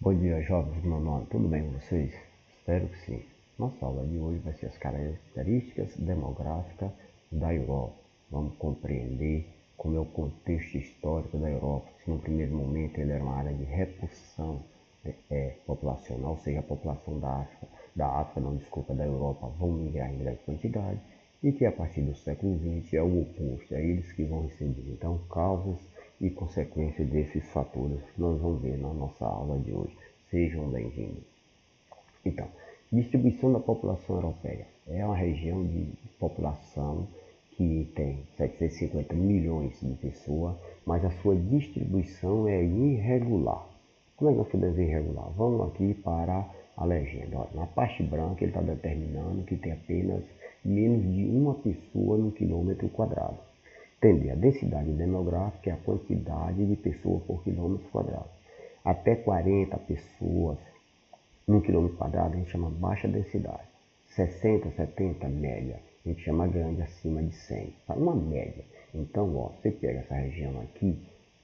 Bom dia, jovens do meu nome. Tudo bem com vocês? Espero que sim. Nossa aula de hoje vai ser as características demográficas da Europa. Vamos compreender como é o contexto histórico da Europa. Se no primeiro momento ele era uma área de repulsão populacional, ou seja, a população da Europa vão migrar em grande quantidade, e que a partir do século XX é o oposto, é eles que vão receber. Então, causas e consequências desses fatores que nós vamos ver na nossa aula de hoje. Sejam bem-vindos. Então, distribuição da população europeia. É uma região de população que tem 750 milhões de pessoas, mas a sua distribuição é irregular. Como é que nós podemos ver irregular? Vamos aqui para a legenda. Olha, na parte branca ele está determinando que tem apenas menos de uma pessoa no quilômetro quadrado. Entender, a densidade demográfica é a quantidade de pessoas por quilômetro quadrado. Até 40 pessoas no quilômetro quadrado a gente chama baixa densidade. 60, 70, média. A gente chama grande, acima de 100. Uma média. Então, ó, você pega essa região aqui,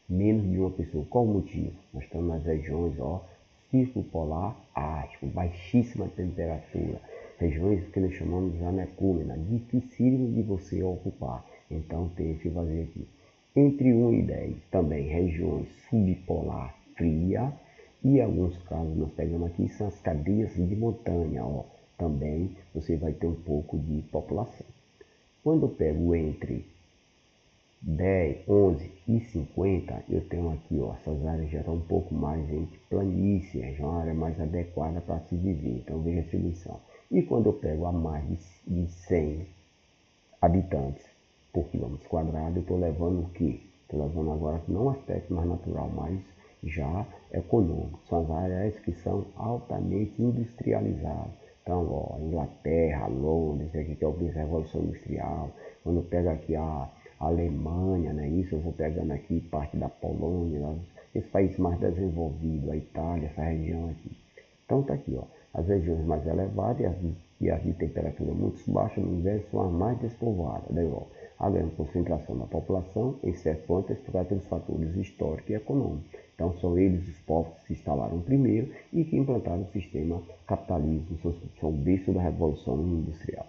menos de uma pessoa. Qual o motivo? Nós estamos nas regiões, ó, círculo polar ártico, baixíssima temperatura. Regiões que nós chamamos de anecúmena, dificílimo de você ocupar. Então, tem esse vazio aqui. Entre 1 e 10, também regiões subpolar fria. E alguns casos nós pegamos aqui são as cadeias de montanha, ó. Também você vai ter um pouco de população. Quando eu pego entre 10, 11 e 50, eu tenho aqui, ó, essas áreas já estão um pouco mais entre planície, já é uma área mais adequada para se viver. Então veja a distribuição. E quando eu pego a mais de 100 habitantes por quilômetro quadrado, eu estou levando o quê? Estou levando agora não um aspecto mais natural, mas já econômico. São as áreas que são altamente industrializadas. Então, ó, Inglaterra, Londres, aqui que é o berço da Revolução Industrial. Quando eu pego aqui a Alemanha, né, isso eu vou pegando aqui parte da Polônia, esse país mais desenvolvido, a Itália, essa região aqui. Então tá aqui, ó, as regiões mais elevadas e as de temperatura muito baixa no inverno são as mais despovoadas da Europa. A grande concentração da população, excetuante pelos fatores históricos e econômicos. Então são eles os povos que se instalaram primeiro e que implantaram o sistema capitalismo, são o berço da Revolução Industrial.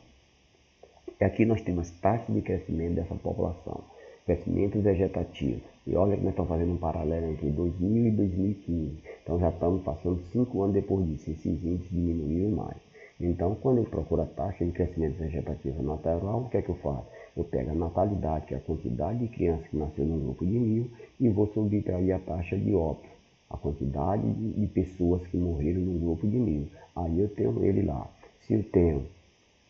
E aqui nós temos as taxas de crescimento dessa população, crescimento vegetativo. E olha que nós estamos fazendo um paralelo entre 2000 e 2015. Então já estamos passando 5 anos depois disso, esses índices diminuíram mais. Então, quando eu procuro a taxa de crescimento vegetativo natural, o que é que eu faço? Eu pego a natalidade, que é a quantidade de crianças que nasceram no grupo de 1000, e vou subtrair a taxa de óbito, a quantidade de pessoas que morreram no grupo de 1000. Aí eu tenho ele lá. Se eu tenho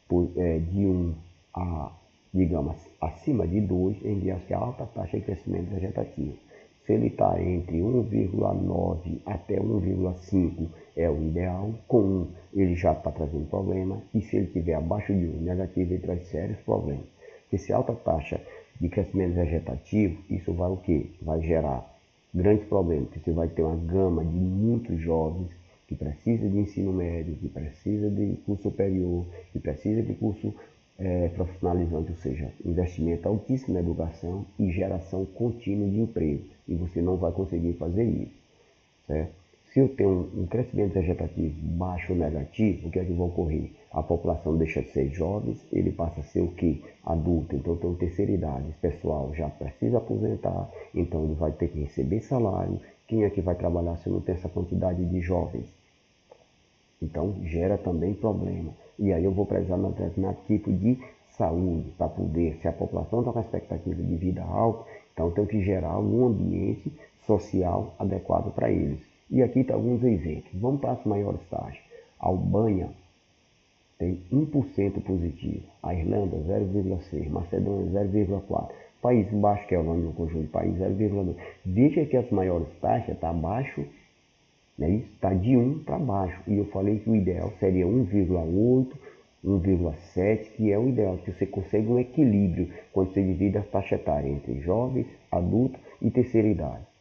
de 1 a, digamos, acima de 2, envia-se a alta taxa de crescimento vegetativo. Se ele está entre 1,9 até 1,5 é o ideal, com 1 ele já está trazendo problema, e se ele estiver abaixo de 1, negativo, ele traz sérios problemas. Porque se alta taxa de crescimento vegetativo, isso vai o quê? Vai gerar grandes problemas, porque você vai ter uma gama de muitos jovens que precisa de ensino médio, que precisa de curso superior, que precisa de curso profissionalizante, ou seja, investimento altíssimo na educação e geração contínua de emprego. E você não vai conseguir fazer isso, certo? Se eu tenho um crescimento vegetativo baixo ou negativo, o que é que vai ocorrer? A população deixa de ser jovens, ele passa a ser o quê? Adulto. Então tem terceira idade, esse pessoal já precisa aposentar, então ele vai ter que receber salário. Quem é que vai trabalhar se não tem essa quantidade de jovens? Então gera também problema. E aí eu vou precisar de um determinado tipo de saúde para poder, se a população está com a expectativa de vida alta, então eu tenho que gerar um ambiente social adequado para eles. E aqui estão alguns exemplos. Vamos para as maiores taxas. A Albânia tem 1% positivo. A Irlanda 0,6%. Macedônia 0,4%. País Baixo, que é o nome do conjunto de país, 0,2%. Veja que as maiores taxas estão abaixo, né? Está de 1 para baixo. E eu falei que o ideal seria 1,8, 1,7, que é o ideal, que você consegue um equilíbrio quando você divide a faixa etária entre jovens, adultos e terceira idade.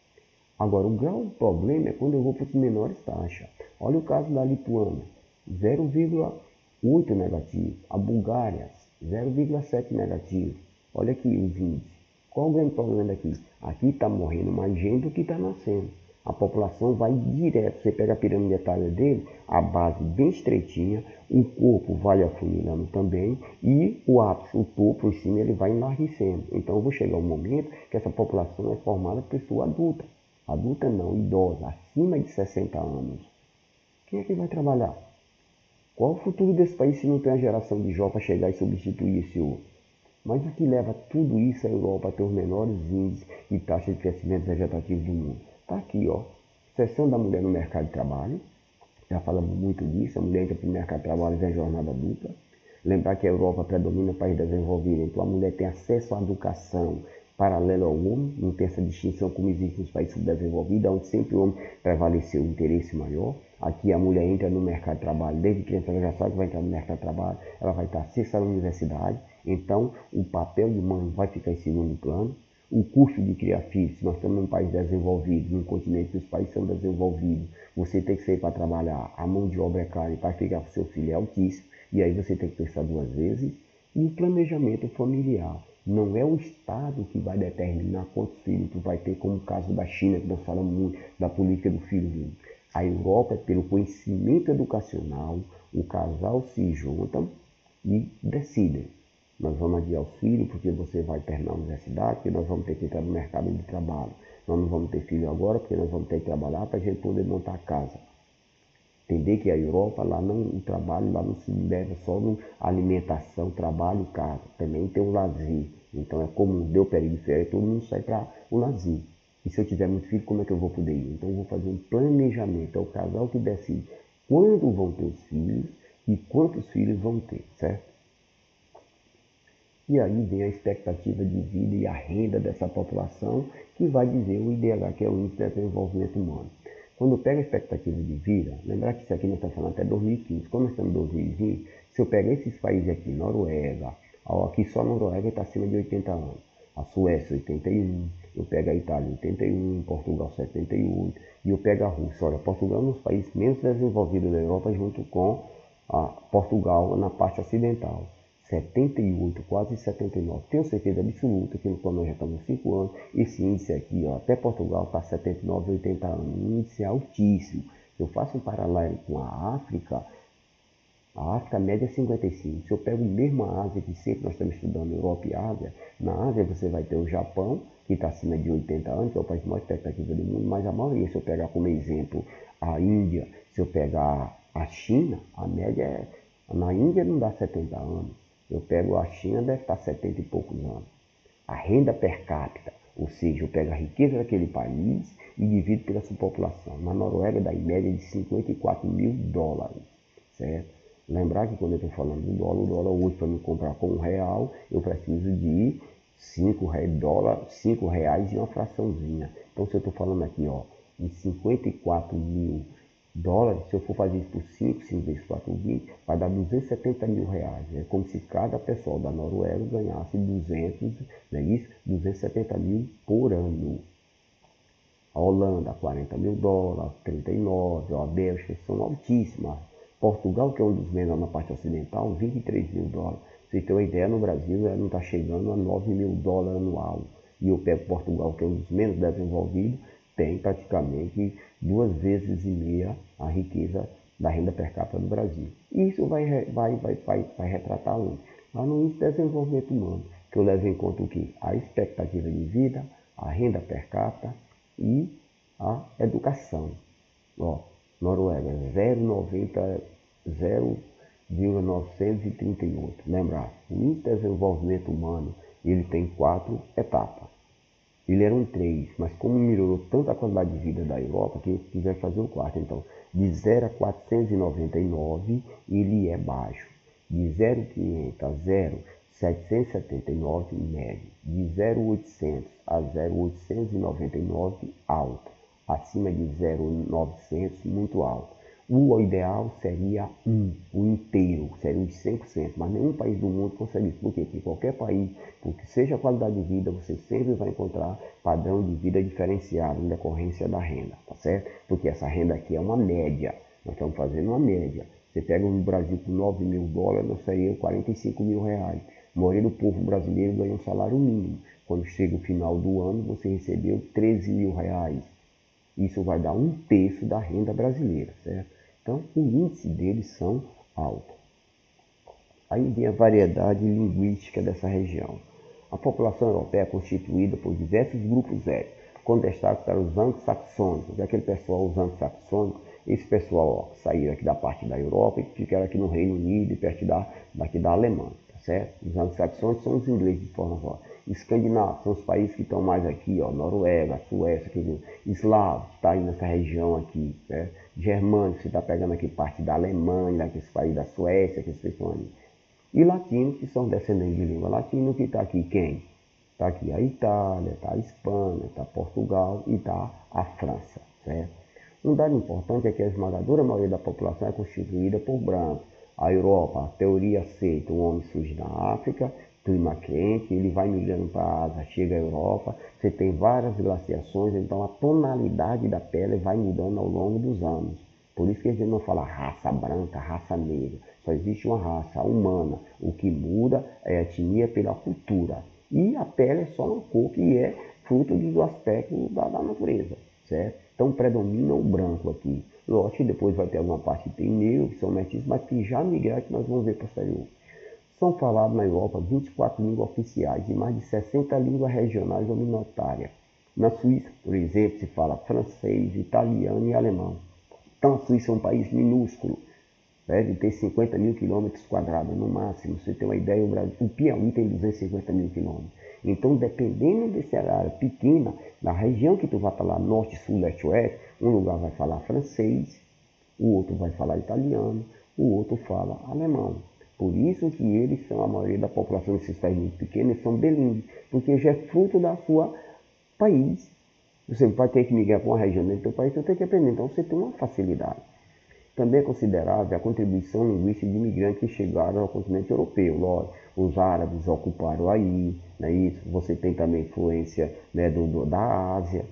Agora, o grande problema é quando eu vou para as menores taxas. Olha o caso da Lituânia, 0,8 negativo. A Bulgária, 0,7 negativo. Olha aqui os índices. Qual o grande problema daqui? Aqui está morrendo mais gente do que está nascendo. A população vai direto, você pega a pirâmide etária dele, a base bem estreitinha, o corpo vai afunilando também e o ápice, o topo em cima, ele vai enlarguecendo. Então vai chegar um momento que essa população é formada por pessoa adulta. Adulta não, idosa, acima de 60 anos. Quem é que vai trabalhar? Qual o futuro desse país se não tem a geração de jovens para chegar e substituir esse outro? Mas o que leva tudo isso à Europa a ter os menores índices e taxas de crescimento vegetativo do mundo? Está aqui, ó. Seção da mulher no mercado de trabalho. Já falamos muito disso. A mulher entra para o mercado de trabalho e vem jornada dupla. Lembrar que a Europa predomina país desenvolvido, então a mulher tem acesso à educação paralela ao homem, não tem essa distinção como existe nos países subdesenvolvidos, onde sempre o homem prevaleceu o interesse maior. Aqui a mulher entra no mercado de trabalho, desde criança ela já sabe que vai entrar no mercado de trabalho, ela vai estar acessando a universidade, então o papel de mãe vai ficar em segundo plano. O custo de criar filhos, se nós estamos num país desenvolvido, num continente que os países são desenvolvidos, você tem que sair para trabalhar, a mão de obra é cara e para ficar com seu filho é altíssimo, e aí você tem que pensar duas vezes. E o planejamento familiar. Não é o Estado que vai determinar quantos filhos tu vai ter, como o caso da China, que nós falamos muito, da política do filho único. A Europa, pelo conhecimento educacional, o casal se juntam e decidem. Nós vamos adiar os filhos porque você vai terminar a universidade, porque nós vamos ter que entrar no mercado de trabalho. Nós não vamos ter filho agora porque nós vamos ter que trabalhar para a gente poder montar a casa. Entender que a Europa, lá não, o trabalho lá não se deve só na alimentação, trabalho, casa. Também tem o lazer. Então é como deu período de férias, todo mundo sai para o lazer. E se eu tiver muito filho, como é que eu vou poder ir? Então eu vou fazer um planejamento. É o casal que decide quando vão ter os filhos e quantos filhos vão ter, certo? E aí vem a expectativa de vida e a renda dessa população, que vai dizer o IDH, que é o Índice de Desenvolvimento Humano. Quando pega a expectativa de vida, lembrar que isso aqui nós estamos falando até 2015, como nós estamos em 2020, se eu pegar esses países aqui, Noruega, aqui só a Noruega está acima de 80 anos, a Suécia 81, eu pego a Itália 81, Portugal 78, e eu pego a Rússia. Olha, Portugal é um dos países menos desenvolvidos da Europa, junto com Portugal na parte ocidental. 78, quase 79. Tenho certeza absoluta que quando nós já estamos 5 anos, esse índice aqui, ó, até Portugal está 79, 80 anos. Um índice altíssimo. Se eu faço um paralelo com a África média é 55. Se eu pego mesmo a Ásia, que sempre nós estamos estudando Europa e Ásia, na Ásia você vai ter o Japão, que está acima de 80 anos, que é o país mais expectativa do mundo, mas a maioria, se eu pegar como exemplo a Índia, se eu pegar a China, a média é... Na Índia não dá 70 anos. Eu pego a China, deve estar 70 e poucos anos. A renda per capita, ou seja, eu pego a riqueza daquele país e divido pela sua população. Na Noruega dá em média de 54 mil dólares, certo? Lembrar que quando eu estou falando do dólar, o dólar hoje para me comprar com R$1, eu preciso de 5 reais e uma fraçãozinha. Então se eu estou falando aqui, ó, em 54 mil dólares, se eu for fazer isso por 5 vezes 4, 20, vai dar 270 mil reais. É como se cada pessoal da Noruega ganhasse 200, não é isso? 270 mil por ano. A Holanda, 40 mil dólares, 39, a Bélgica são altíssimas. Portugal, que é um dos menores na parte ocidental, 23 mil dólares. Você tem uma ideia, no Brasil ela não está chegando a 9 mil dólares anual. E eu pego Portugal, que é um dos menos desenvolvidos, tem praticamente 2,5 vezes a riqueza da renda per capita do Brasil. E isso vai retratar onde? Lá no Índice de Desenvolvimento Humano, que eu levo em conta o quê? A expectativa de vida, a renda per capita e a educação. Ó, Noruega, 0,938. Lembrar, o Índice de Desenvolvimento Humano, ele tem 4 etapas. Ele era um 3, mas como melhorou tanto a qualidade de vida da Europa, que quiser fazer o 4. Então, de 0 a 499, ele é baixo. De 0,500 a 0,779, médio. De 0,800 a 0,899, alto. Acima de 0,900, muito alto. O ideal seria o inteiro, seria os 100%, mas nenhum país do mundo consegue isso. Por quê? Porque qualquer país, porque seja a qualidade de vida, você sempre vai encontrar padrão de vida diferenciado em decorrência da renda, tá certo? Porque essa renda aqui é uma média, nós estamos fazendo uma média. Você pega no Brasil com 9 mil dólares, nós seriam 45 mil reais. A maioria do povo brasileiro ganha um salário mínimo. Quando chega o final do ano, você recebeu 13 mil reais. Isso vai dar 1/3 da renda brasileira, certo? Então, o índice deles são altos. Aí vem a variedade linguística dessa região. A população europeia é constituída por diversos grupos étnicos, com destaque para os anglo-saxônicos, aquele pessoal, os anglo-saxônicos, esse pessoal saíram aqui da parte da Europa e ficaram aqui no Reino Unido e perto daqui da Alemanha, tá certo? Os anglo-saxônicos são os ingleses de forma geral. Escandinavos são os países que estão mais aqui, ó, Noruega, Suécia, eslavos, está aí nessa região aqui, certo? Germânicos, você está pegando aqui parte da Alemanha, aqueles países da Suécia, aqueles pessoal ali. E latinos, que são descendentes de língua latina, que está aqui quem? Está aqui a Itália, está a Espanha, está Portugal e está a França, certo? Um dado importante é que a esmagadora maioria da população é constituída por brancos. A Europa, a teoria aceita, o homem surge na África, clima quente, ele vai migrando para a Ásia, chega à Europa, você tem várias glaciações, então a tonalidade da pele vai mudando ao longo dos anos. Por isso que a gente não fala raça branca, raça negra, só existe uma raça humana. O que muda é a etnia pela cultura. E a pele é só uma cor que é fruto do aspecto da natureza, certo? Então predomina o branco aqui. Lógico que depois vai ter alguma parte que tem negro, que são mestiços, mas que já migraram, que nós vamos ver posterior. São faladas na Europa 24 línguas oficiais e mais de 60 línguas regionais ou minoritárias. Na Suíça, por exemplo, se fala francês, italiano e alemão. Então a Suíça é um país minúsculo, deve ter 50 mil quilômetros quadrados no máximo. Você tem uma ideia, o Piauí tem 250 mil quilômetros. Então, dependendo dessa área pequena, na região que tu vai falar norte, sul, leste, oeste, um lugar vai falar francês, o outro vai falar italiano, o outro fala alemão. Por isso que eles são, a maioria da população desses países muito pequenos, eles são bilíngues, porque já é fruto da sua país. Você vai ter que migrar para uma região dentro do seu país, você tem que aprender. Então, você tem uma facilidade. Também é considerável a contribuição linguística de imigrantes que chegaram ao continente europeu. Lógico, os árabes ocuparam aí, né, isso. Você tem também influência, né, da Ásia.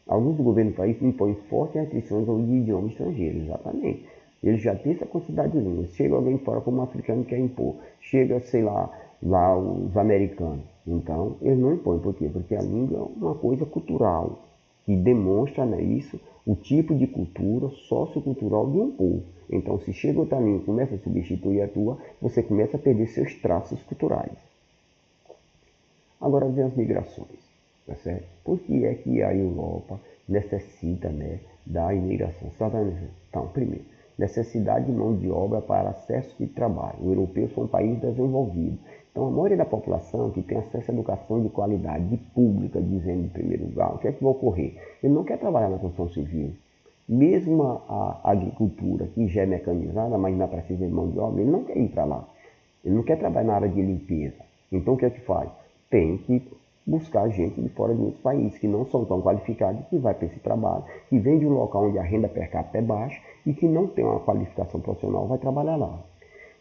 Alguns governos do país impõem fortes restrições ao idioma estrangeiro, exatamente. Eles já têm essa quantidade de línguas. Chega alguém fora como um africano que quer impor. Chega, sei lá os americanos. Então, eles não impõem. Por quê? Porque a língua é uma coisa cultural, que demonstra, né, isso, o tipo de cultura sociocultural de um povo. Então, se chega outra língua e começa a substituir a tua, você começa a perder seus traços culturais. Agora vem as migrações, tá certo? Por que é que a Europa necessita, né, da imigração? Então, primeiro, necessidade de mão de obra para acesso de trabalho. O europeu é um país desenvolvido. Então, a maioria da população que tem acesso à educação de qualidade, de pública, dizendo em primeiro lugar, o que é que vai ocorrer? Ele não quer trabalhar na construção civil. Mesmo a agricultura, que já é mecanizada, mas ainda precisa de mão de obra, ele não quer ir para lá. Ele não quer trabalhar na área de limpeza. Então, o que é que faz? Tem que buscar gente de fora de outros países, que não são tão qualificados, que vai para esse trabalho, que vem de um local onde a renda per capita é baixa e que não tem uma qualificação profissional, vai trabalhar lá.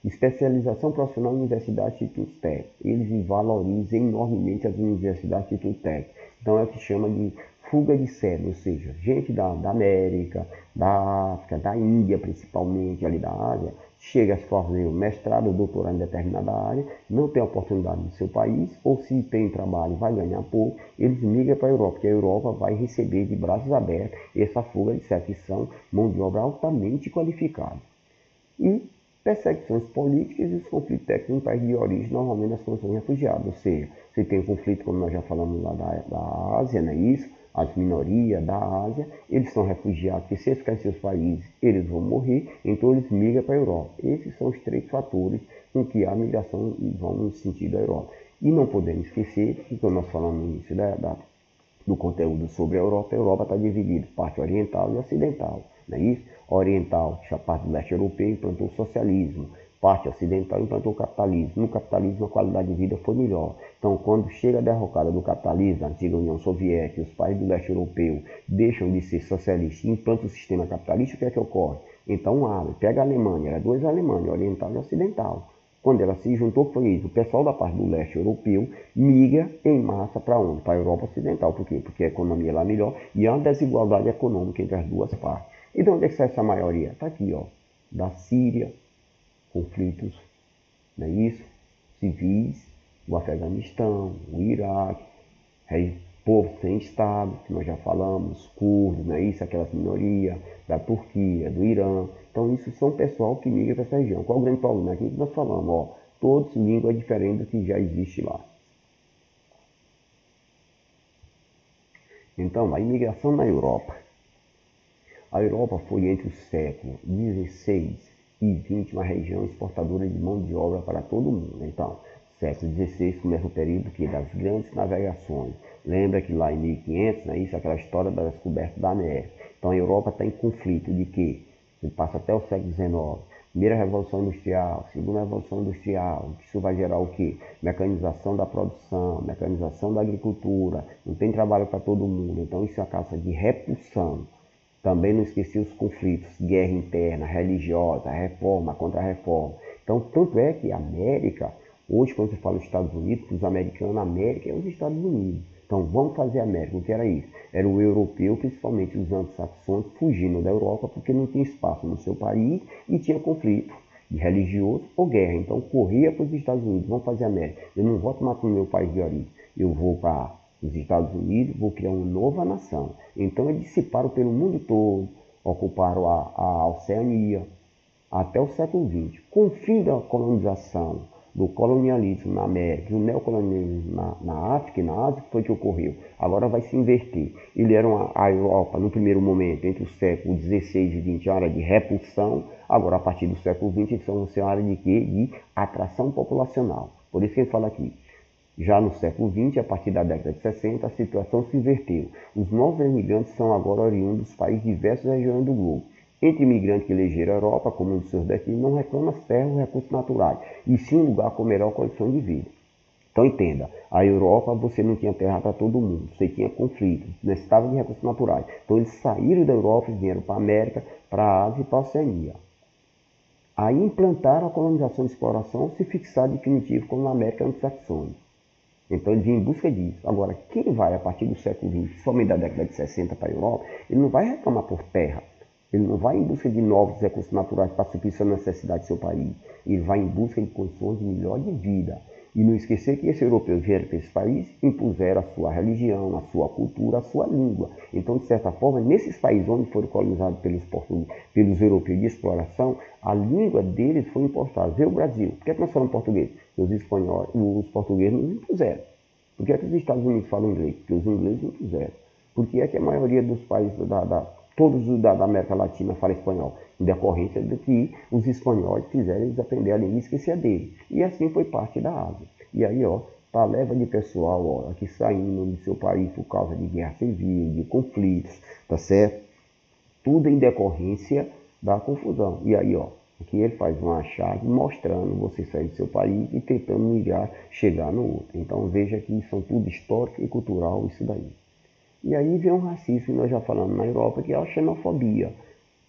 Especialização profissional em universidades e institutos técnicos. Eles valorizam enormemente as universidades e institutos técnicos. Então é o que chama de fuga de cérebro, ou seja, gente da América, da África, da Índia principalmente, ali da Ásia, chega a fazer o mestrado, doutorado em determinada área, não tem oportunidade no seu país, ou se tem trabalho vai ganhar pouco, eles migram para a Europa, porque a Europa vai receber de braços abertos essa fuga de cérebro, que são mão de obra altamente qualificada. E perseguições políticas e os conflitos técnicos no país de origem, normalmente nas condições de refugiados. Ou seja, você tem um conflito, como nós já falamos lá da Ásia, não é isso? As minorias da Ásia, eles são refugiados, que se eles ficarem em seus países, eles vão morrer, então eles migram para a Europa. Esses são os 3 fatores com que a migração vão no sentido da Europa. E não podemos esquecer, que como nós falamos no início do conteúdo sobre a Europa está dividida em parte oriental e ocidental, não é isso? Oriental, a parte do leste europeu, implantou o socialismo, parte ocidental implantou o capitalismo. No capitalismo a qualidade de vida foi melhor. Então, quando chega a derrocada do capitalismo, a antiga União Soviética, os países do leste europeu deixam de ser socialistas e implantam o sistema capitalista, o que é que ocorre? Então, pega a Alemanha, era 2 Alemanhas, oriental e ocidental. Quando ela se juntou, foi isso. O pessoal da parte do leste europeu migra em massa para onde? Para a Europa Ocidental. Por quê? Porque a economia lá é melhor e há uma desigualdade econômica entre as duas partes. E de onde é que sai essa maioria? Está aqui, ó. Da Síria, conflitos, não é isso? Civis, o Afeganistão, o Iraque, Povo sem Estado, que nós já falamos, curdos, né? Isso, aquelas minorias da Turquia, do Irã. Então, isso são pessoal que migra para essa região. Qual o grande problema? Aqui que nós falamos, ó, todos língua diferente do que já existe lá. Então, a imigração na Europa. A Europa foi entre os séculos XVI e XX uma região exportadora de mão de obra para todo o mundo. Então, século XVI começa o período que das grandes navegações. Lembra que lá em 1500, né, isso é aquela história da descoberta da América. Então a Europa está em conflito de quê? Ele passa até o século XIX. Primeira Revolução Industrial, Segunda Revolução Industrial, isso vai gerar o quê? Mecanização da produção, mecanização da agricultura, não tem trabalho para todo mundo, então isso é a causa de repulsão. Também não esqueci os conflitos, guerra interna, religiosa, reforma, contra-reforma. Então, tanto é que a América, hoje quando se fala dos Estados Unidos, para os americanos, a América é os Estados Unidos. Então, vamos fazer a América. O que era isso? Era o europeu, principalmente os anglo-saxões, fugindo da Europa porque não tinha espaço no seu país e tinha conflito de religioso ou guerra. Então, corria para os Estados Unidos, vamos fazer a América. Eu não vou tomar para o meu país de origem, eu vou para os Estados Unidos, vou criar uma nova nação. Então, eles dissiparam pelo mundo todo, ocuparam a Oceania até o século XX. Com o fim da colonização, do colonialismo na América e o neocolonialismo na África e na Ásia, que foi que ocorreu. Agora vai se inverter. Ele era a Europa, no primeiro momento, entre os séculos XVI e XX, uma área de repulsão. Agora, a partir do século XX, eles são uma área de quê? De atração populacional. Por isso que ele fala aqui. Já no século XX, a partir da década de 60, a situação se inverteu. Os novos imigrantes são agora oriundos dos países de diversas regiões do globo. Entre imigrantes que elegeram a Europa como um dos seus destinos, não reclama terra ou recursos naturais, e sim um lugar com melhor condição de vida. Então entenda, a Europa você não tinha terra para todo mundo, você tinha conflitos, necessitava de recursos naturais. Então eles saíram da Europa e vieram para a América, para a Ásia e para a Oceania. Aí implantaram a colonização e exploração, se fixar definitivo como na América anglo-saxônica. Então ele vinha em busca disso. Agora, quem vai a partir do século XX, principalmente da década de 60 para a Europa, ele não vai reclamar por terra. Ele não vai em busca de novos recursos naturais para suprir sua necessidade do seu país. Ele vai em busca de condições de melhor de vida. E não esquecer que esses europeus vieram para esse país, impuseram a sua religião, a sua cultura, a sua língua. Então, de certa forma, nesses países onde foram colonizados pelos europeus de exploração, a língua deles foi importada. Vê o Brasil. Por que nós falamos português? Os portugueses nos impuseram. Por que os Estados Unidos falam inglês? Porque os ingleses impuseram. Por que é que a maioria dos países todos da América Latina falam espanhol? Em decorrência de que os espanhóis fizeram eles aprender a língua e esquecer dele. E assim foi parte da Ásia. E aí, ó, tá a leva de pessoal, ó, aqui saindo do seu país por causa de guerra civil, de conflitos, tá certo? Tudo em decorrência da confusão. E aí, ó, aqui ele faz uma chave mostrando você sair do seu país e tentando migrar, chegar no outro. Então veja que são tudo histórico e cultural isso daí. E aí vem um racismo que nós já falamos na Europa, que é a xenofobia.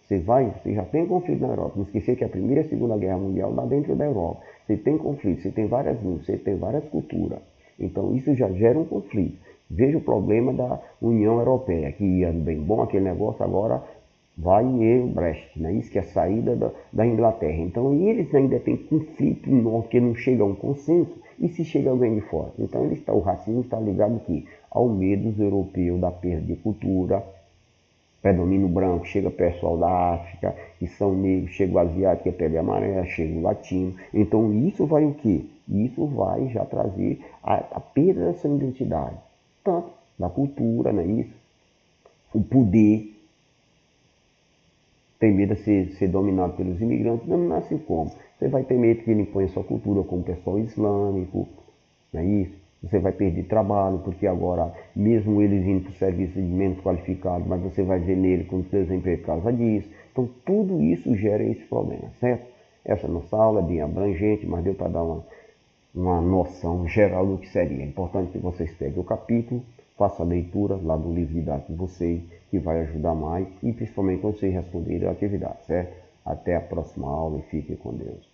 Você já tem conflito na Europa. Não esquecer que a Primeira e a Segunda Guerra Mundial lá dentro da Europa. Você tem conflito, você tem várias línguas, você tem várias culturas. Então isso já gera um conflito. Veja o problema da União Europeia, que ia bem bom aquele negócio, agora vai em Brexit, né? Isso que é a saída da Inglaterra. Então eles ainda têm conflito que não chega a um consenso e se chega alguém de fora. Então o racismo está ligado aqui ao medo dos europeus da perda de cultura, predomínio branco, chega pessoal da África, que são negros, chega o asiático, que é pele amarela, chega o latino. Então isso vai o quê? Isso vai já trazer a perda dessa identidade, tanto da cultura, né? Isso, o poder. Tem medo de ser dominado pelos imigrantes, não assim como. Você vai ter medo que ele impõe a sua cultura como pessoal islâmico, não é isso? Você vai perder trabalho, porque agora, mesmo eles indo para o serviço de menos qualificado, mas você vai ver nele como desemprego por causa disso. Então, tudo isso gera esse problema, certo? Essa nossa aula é bem abrangente, mas deu para dar uma noção geral do que seria. É importante que vocês peguem o capítulo, façam a leitura lá do livro didático de vocês, que vai ajudar mais, e principalmente quando vocês responderem a atividade, certo? Até a próxima aula e fiquem com Deus.